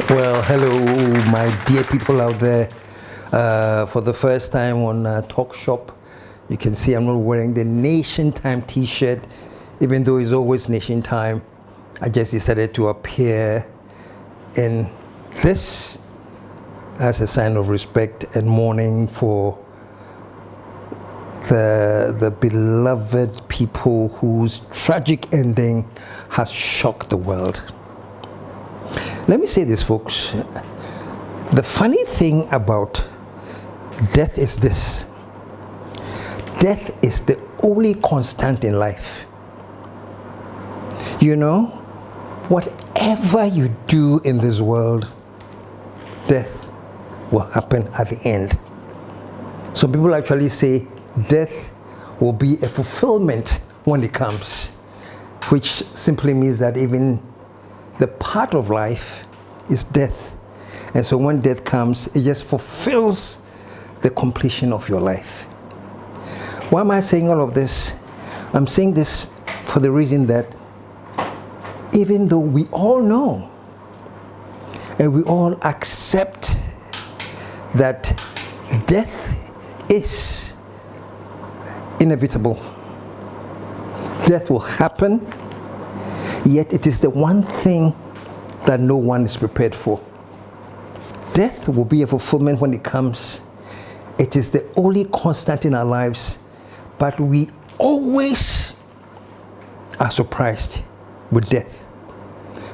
Well, hello, my dear people out there. For the first time on TALKSHOP, you can see I'm not wearing the Nation Time t-shirt, even though it's always Nation Time. I just decided to appear in this as a sign of respect and mourning for the beloved people whose tragic ending has shocked the world. Let me say this, folks. The funny thing about death is this. Death is the only constant in life. You know, whatever you do in this world, death will happen at the end. Some people actually say death will be a fulfillment when it comes, which simply means that even the part of life is death. And so when death comes, it just fulfills the completion of your life. Why am I saying all of this? I'm saying this for the reason that even though we all know and we all accept that death is inevitable, death will happen, yet it is the one thing that no one is prepared for. Death will be a fulfillment when it comes. It is the only constant in our lives, but we always are surprised with death,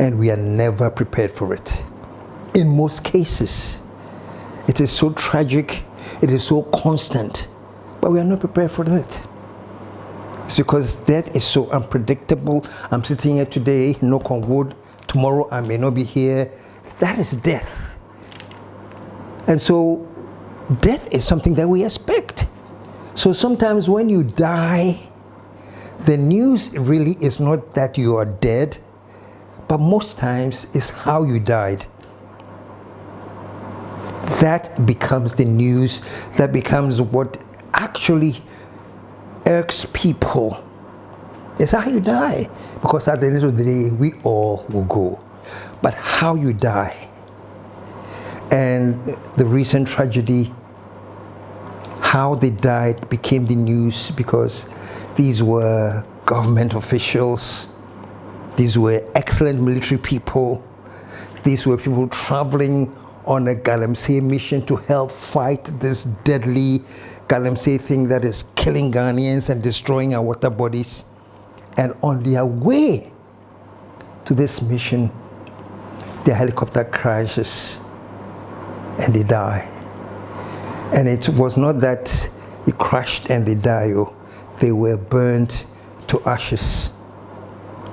and we are never prepared for it. In most cases, it is so tragic, it is so constant, but we are not prepared for it. It's because death is so unpredictable. I'm sitting here today, knock on wood. Tomorrow I may not be here. That is death. And so death is something that we expect. So sometimes when you die, the news really is not that you are dead, but most times it's how you died. That becomes the news. That becomes what actually irks people. It's how you die, because at the end of the day we all will go, but how you die. And the recent tragedy, how they died, became the news because these were government officials, these were excellent military people, these were people traveling on a Galamsey mission to help fight this deadly Galamsey thing that is killing Ghanaians and destroying our water bodies. And on their way to this mission, their helicopter crashes and they die. And it was not that it crashed and they died, they were burnt to ashes.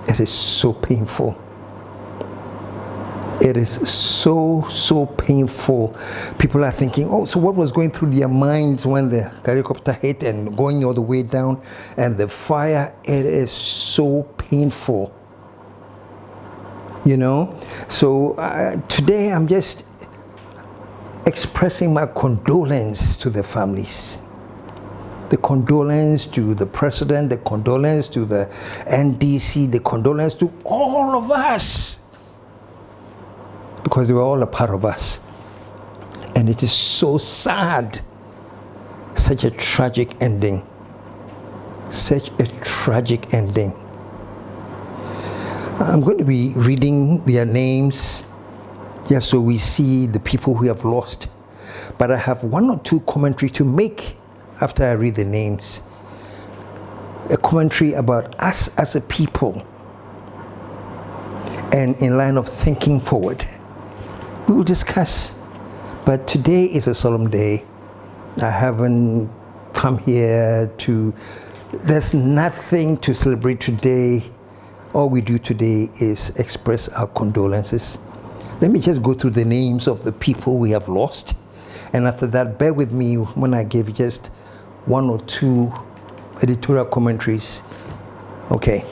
It is so painful. It is so painful. People are thinking, oh, so what was going through their minds when the helicopter hit and going all the way down and the fire? It is so painful. You know? So today I'm just expressing my condolence to the families. The condolence to the president, the condolence to the NDC, the condolence to all of us, because they were all a part of us. And it is so sad. Such a tragic ending. Such a tragic ending. I'm going to be reading their names just so we see the people we have lost. But I have one or two commentary to make after I read the names. A commentary about us as a people, and in line of thinking forward. We will discuss, but today is a solemn day. I haven't come here there's nothing to celebrate today. All we do today is express our condolences. Let me just go through the names of the people we have lost, and after that, bear with me when I give just one or two editorial commentaries. Okay.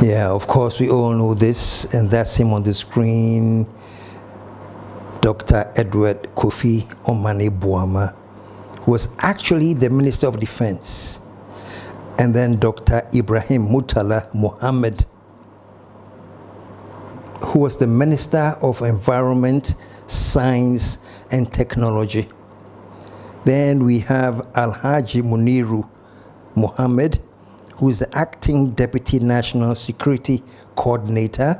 Yeah, of course, we all know this, and that's him on the screen. Dr. Edward Kofi Omane Boama, who was actually the Minister of Defense. And then Dr. Ibrahim Murtala Mohammed, who who was the Minister of Environment, Science and Technology. Then we have Alhaji Muniru Mohammed, who is the Acting Deputy National Security Coordinator.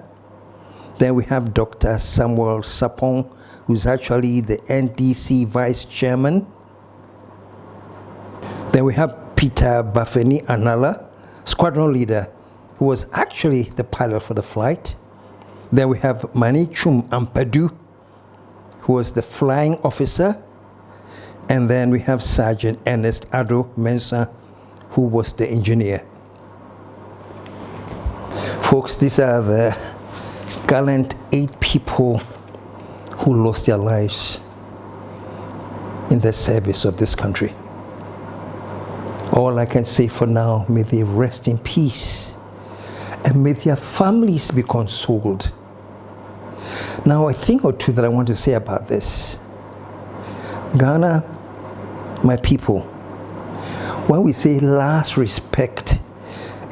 Then we have Dr. Samuel Sapong, who's actually the NDC Vice Chairman. Then we have Peter Bafeni Anala, Squadron Leader, who was actually the pilot for the flight. Then we have Manichum Ampadu, who was the flying officer. And then we have Sergeant Ernest Ado Mensah, who was the engineer. Folks, these are the gallant 8 people who lost their lives in the service of this country. All I can say for now, may they rest in peace and may their families be consoled. Now, a thing or two that I want to say about this. Ghana, my people, when we say last respect,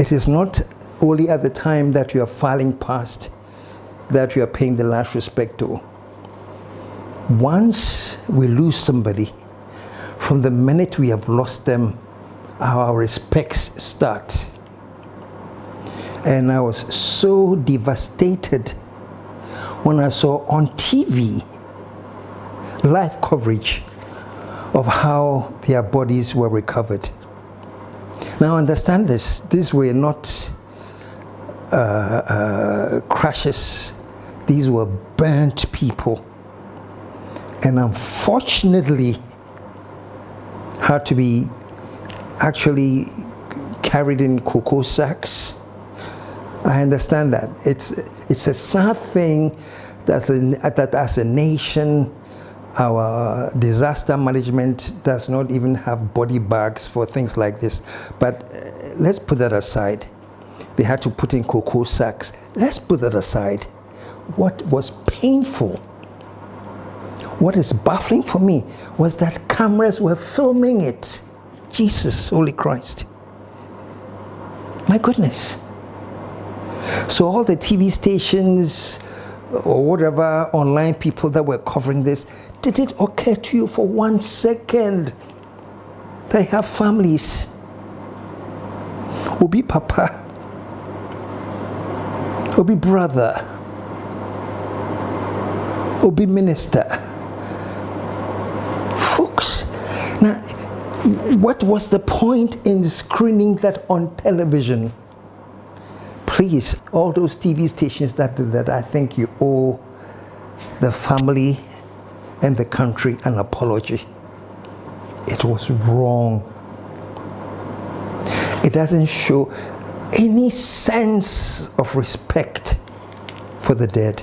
it is not only at the time that you are filing past that you are paying the last respect to. Once we lose somebody, from the minute we have lost them, our respects start. And I was so devastated when I saw on TV live coverage of how their bodies were recovered. Now understand this, these were not crashes, these were burnt people, and unfortunately had to be actually carried in cocoa sacks. I understand that. It's a sad thing that as a nation, our disaster management does not even have body bags for things like this. But let's put that aside. They had to put in cocoa sacks. Let's put that aside. What was painful, what is baffling for me, was that cameras were filming it. Jesus, Holy Christ. My goodness. So all the TV stations or whatever online people that were covering this, did it occur to you for 1 second they have families? Obi papa, Obi brother, Obi minister. Folks, now what was the point in screening that on television? Please, all those TV stations that did that, I think you owe the family and the country an apology. It was wrong. It doesn't show any sense of respect for the dead.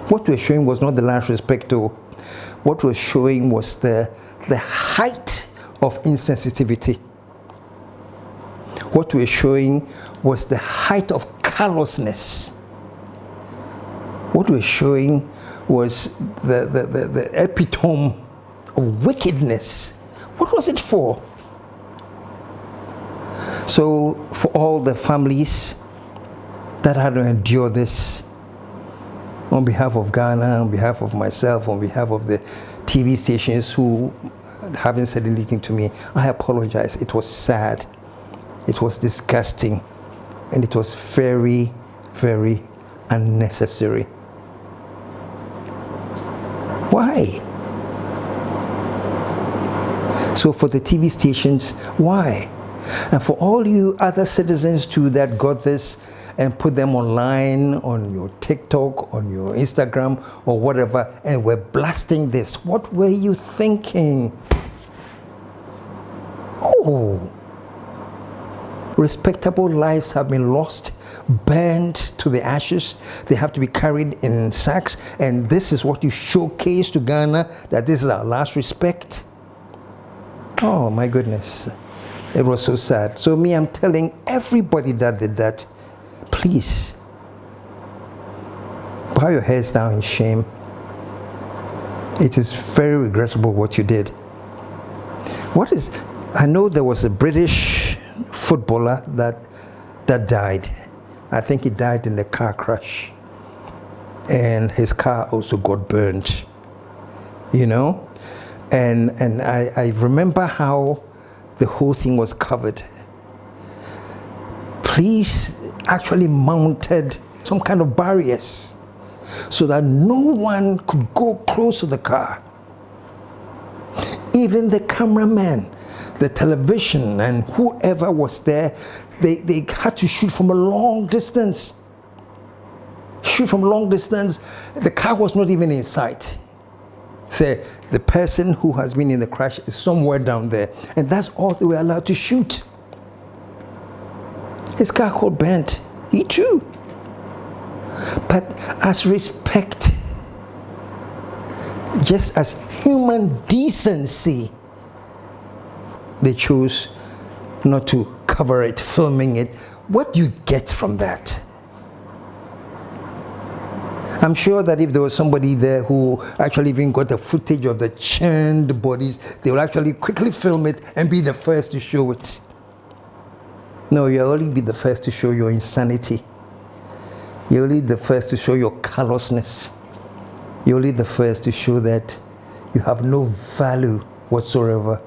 What we're showing was not the last respect to. What we're showing was the height of insensitivity. What we're showing was the height of callousness. What we're showing was the epitome of wickedness. What was it for? So for all the families that had to endure this, on behalf of Ghana, on behalf of myself, on behalf of the TV stations who haven't said anything to me, I apologize. It was sad. It was disgusting. And it was very, very unnecessary. Why? So for the TV stations, why? And for all you other citizens too that got this and put them online on your TikTok, on your Instagram or whatever, and were blasting this, what were you thinking? Oh, respectable lives have been lost, burned to the ashes. They have to be carried in sacks, and this is what you showcase to Ghana, that this is our last respect. Oh my goodness, it was so sad. So me, I'm telling everybody that did that, please bow your heads down in shame. It is very regrettable what you did. I know there was a British footballer that died. I think he died in a car crash. and his car also got burned, you know. And I remember how the whole thing was covered. Police actually mounted some kind of barriers so that no one could go close to the car. Even the cameraman, the television, and whoever was there, they had to shoot from a long distance. Shoot from a long distance. The car was not even in sight. Say, the person who has been in the crash is somewhere down there. And that's all they were allowed to shoot. His car got bent. He too. But as respect, just as human decency, they chose not to cover it, filming it. What do you get from that? I'm sure that if there was somebody there who actually even got the footage of the churned bodies, they will actually quickly film it and be the first to show it. No, you'll only be the first to show your insanity. You're only the first to show your callousness. You're only the first to show that you have no value whatsoever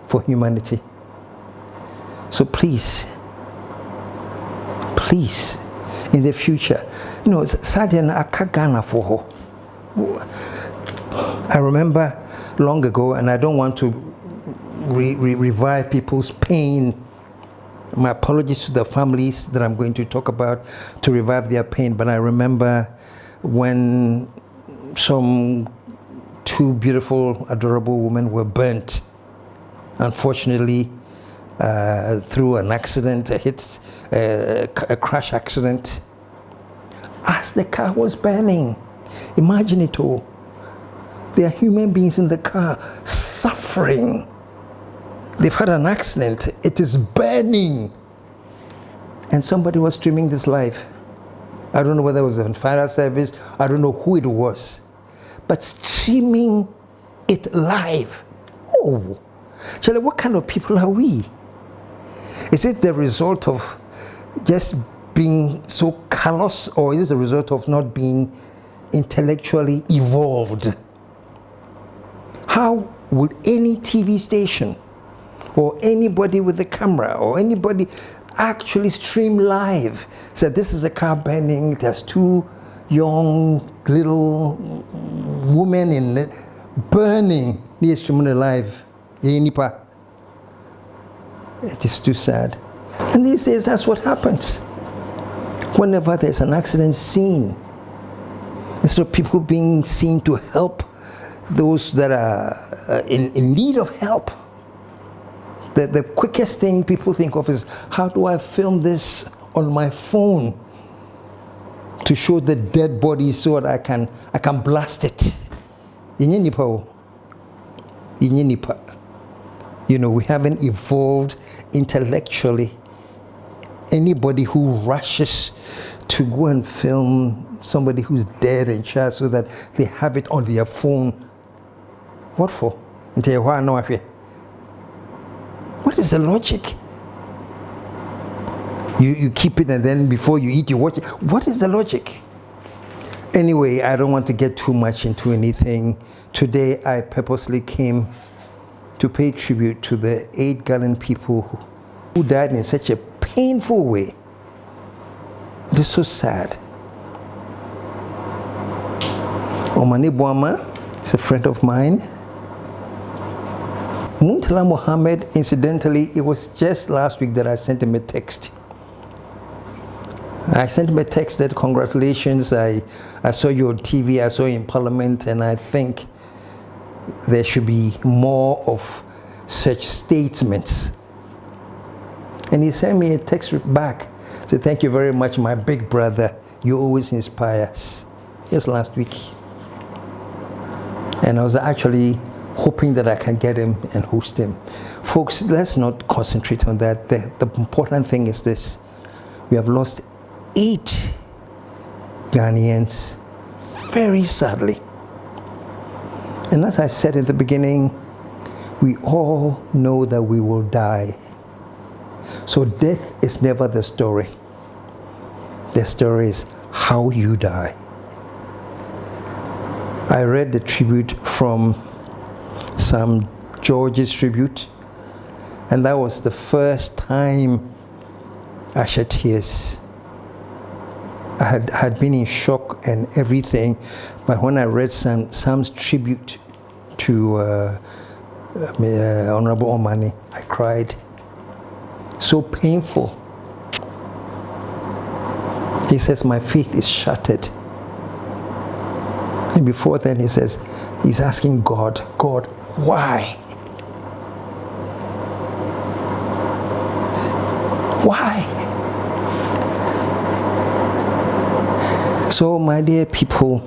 for humanity. So please, in the future, you know, I remember long ago, and I don't want to revive people's pain. My apologies to the families that I'm going to talk about to revive their pain, but I remember when some two beautiful, adorable women were burnt, unfortunately, through an accident, a crash accident. As the car was burning, imagine it all. There are human beings in the car suffering. They've had an accident. It is burning. And somebody was streaming this live. I don't know whether it was a fire service. I don't know who it was. But streaming it live. Oh, Charlie, what kind of people are we? Is it the result of just being so callous, or is it the result of not being intellectually evolved? How would any TV station or anybody with a camera or anybody actually stream live? Said, this is a car burning, there's two young little women in it burning. Live. It is too sad. And these days, that's what happens. Whenever there's an accident scene, instead of people being seen to help those that are in need of help, the quickest thing people think of is, how do I film this on my phone to show the dead body so that I can blast it? You know, we haven't evolved intellectually. Anybody who rushes to go and film somebody who's dead and shot so that they have it on their phone, what for? What is the logic? You keep it and then before you eat you watch it. What is the logic? Anyway, I don't want to get too much into anything. Today I purposely came to pay tribute to the 8 gallant people who died in such a painful way. It is so sad. Omani Boama is a friend of mine. Muntala Mohammed, incidentally, it was just last week that I sent him a text. I sent him a text that, congratulations, I saw you on TV, I saw you in Parliament, and I think there should be more of such statements. And he sent me a text back. Said, thank you very much, my big brother. You always inspire us. Just last week. And I was actually hoping that I can get him and host him. Folks, let's not concentrate on that. The important thing is this. We have lost 8 Ghanaians, very sadly. And as I said in the beginning, we all know that we will die. So death is never the story. The story is how you die. I read the tribute from Sam George's tribute, and that was the first time I shed tears. I had been in shock and everything, but when I read Sam's tribute to Honorable Omani, I cried. So painful. He says, my faith is shattered. And before then he says, he's asking God, why? Why? So, my dear people,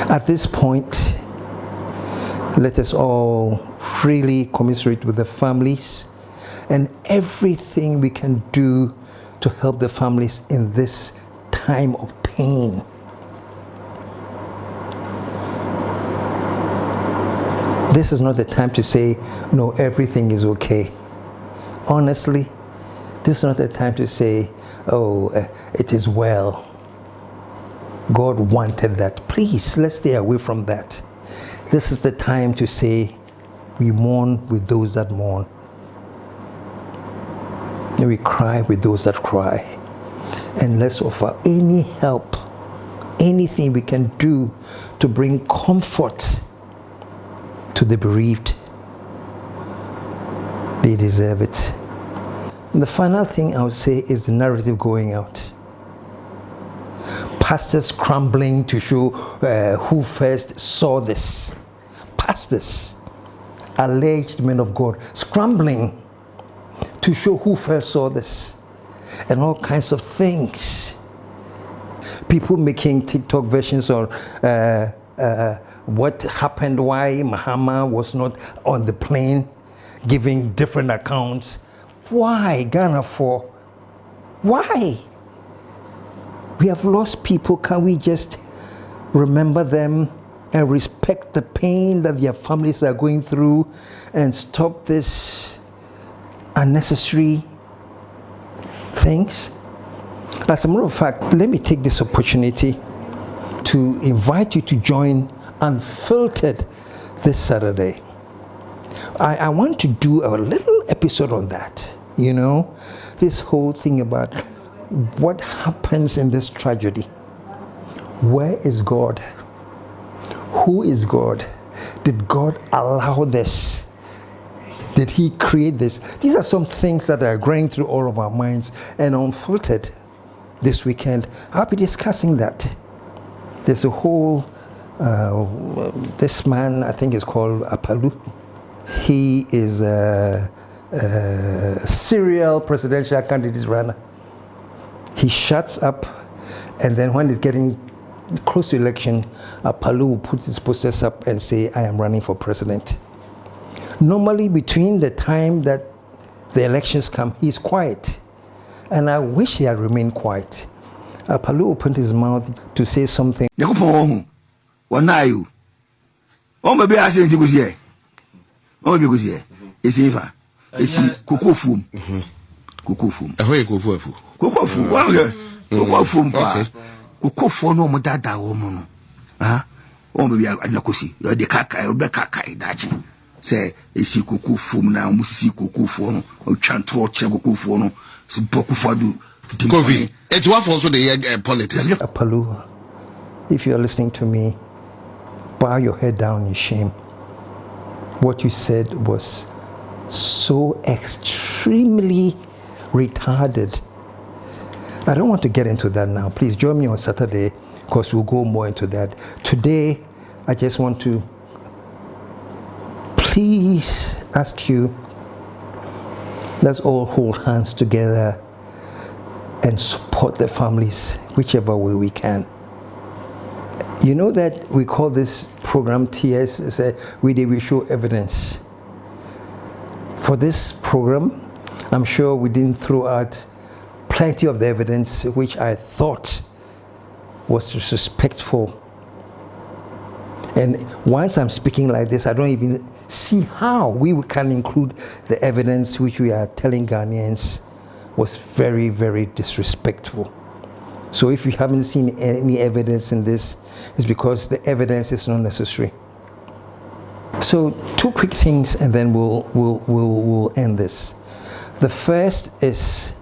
at this point, let us all really commiserate with the families and everything we can do to help the families in this time of pain. This is not the time to say, no, everything is okay. Honestly, this is not the time to say, oh, it is well. God wanted that. Please, let's stay away from that. This is the time to say, we mourn with those that mourn. And we cry with those that cry. And let's offer any help, anything we can do to bring comfort to the bereaved. They deserve it. And the final thing I would say is the narrative going out. Pastors scrambling to show who first saw this. Pastors, alleged men of God, scrambling to show who first saw this. And all kinds of things. People making TikTok versions on what happened, why Muhammad was not on the plane, giving different accounts. Why, Ghana for? Why? We have lost people. Can we just remember them and respect the pain that their families are going through and stop this unnecessary things? As a matter of fact, let me take this opportunity to invite you to join Unfiltered this Saturday. I want to do a little episode on that. You know, this whole thing about what happens in this tragedy. Where is God? Who is God? Did God allow this? Did he create this? These are some things that are going through all of our minds. And Unfiltered this weekend, I'll be discussing that. There's a whole, this man, I think is called Apalu. He is a serial presidential candidate runner. He shuts up, and then when it's getting close to election, Apalu will put his posters up and say, I am running for president. Normally, between the time that the elections come, he's quiet. And I wish he had remained quiet. Apalu opened his mouth to say something. What are you? Oh, maybe I said you was here. Oh, maybe was here. It's Eva. It's Kukufum. Kukufum. Ahoy, Kukufu. Kukufu. Kukufum. Kukufu no Mudada woman. Ah, oh, maybe I nakusi. You're the kaka, you're the kaka, dachi. Say, it's Kukufum now, Musi Kukufu, or Chanto Chegukufu. Kofi, it's what also the politics. Apalu, if you are listening to me, bow your head down in shame. What you said was so extremely retarded. I don't want to get into that now. Please join me on Saturday, because we'll go more into that. Today, I just want to please ask you, let's all hold hands together and support the families whichever way we can. You know that we call this program TS, we show evidence. For this program, I'm sure we didn't throw out plenty of the evidence which I thought was disrespectful. And once I'm speaking like this, I don't even see how we can include the evidence which we are telling Ghanaians was very, very disrespectful. So if you haven't seen any evidence in this, it's because the evidence is not necessary. So 2 quick things, and then we'll end this. The first is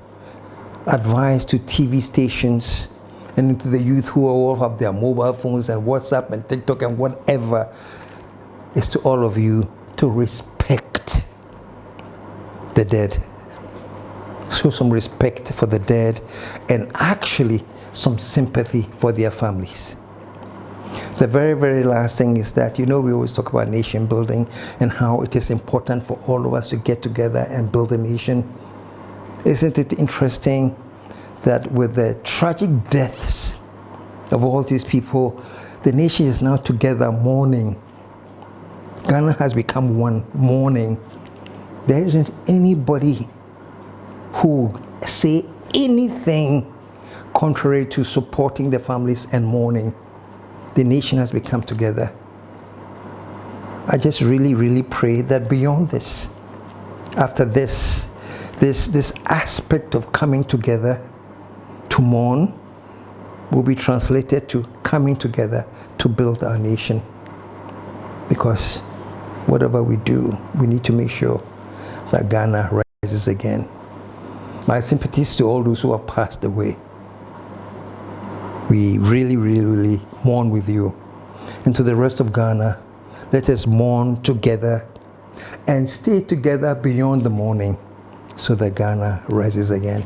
advice to TV stations and to the youth who all have their mobile phones and WhatsApp and TikTok and whatever, is to all of you to respect the dead. Show some respect for the dead, and actually some sympathy for their families. The very, very last thing is that, we always talk about nation building and how it is important for all of us to get together and build a nation. Isn't it interesting that with the tragic deaths of all these people, the nation is now together mourning. Ghana has become one, mourning. There isn't anybody who say anything contrary to supporting the families and mourning. The nation has become together. I just really, really pray that beyond this, after this aspect of coming together to mourn will be translated to coming together to build our nation. Because whatever we do, we need to make sure that Ghana rises again. My sympathies to all those who have passed away. We really, really, really mourn with you. And to the rest of Ghana, let us mourn together and stay together beyond the mourning so that Ghana rises again.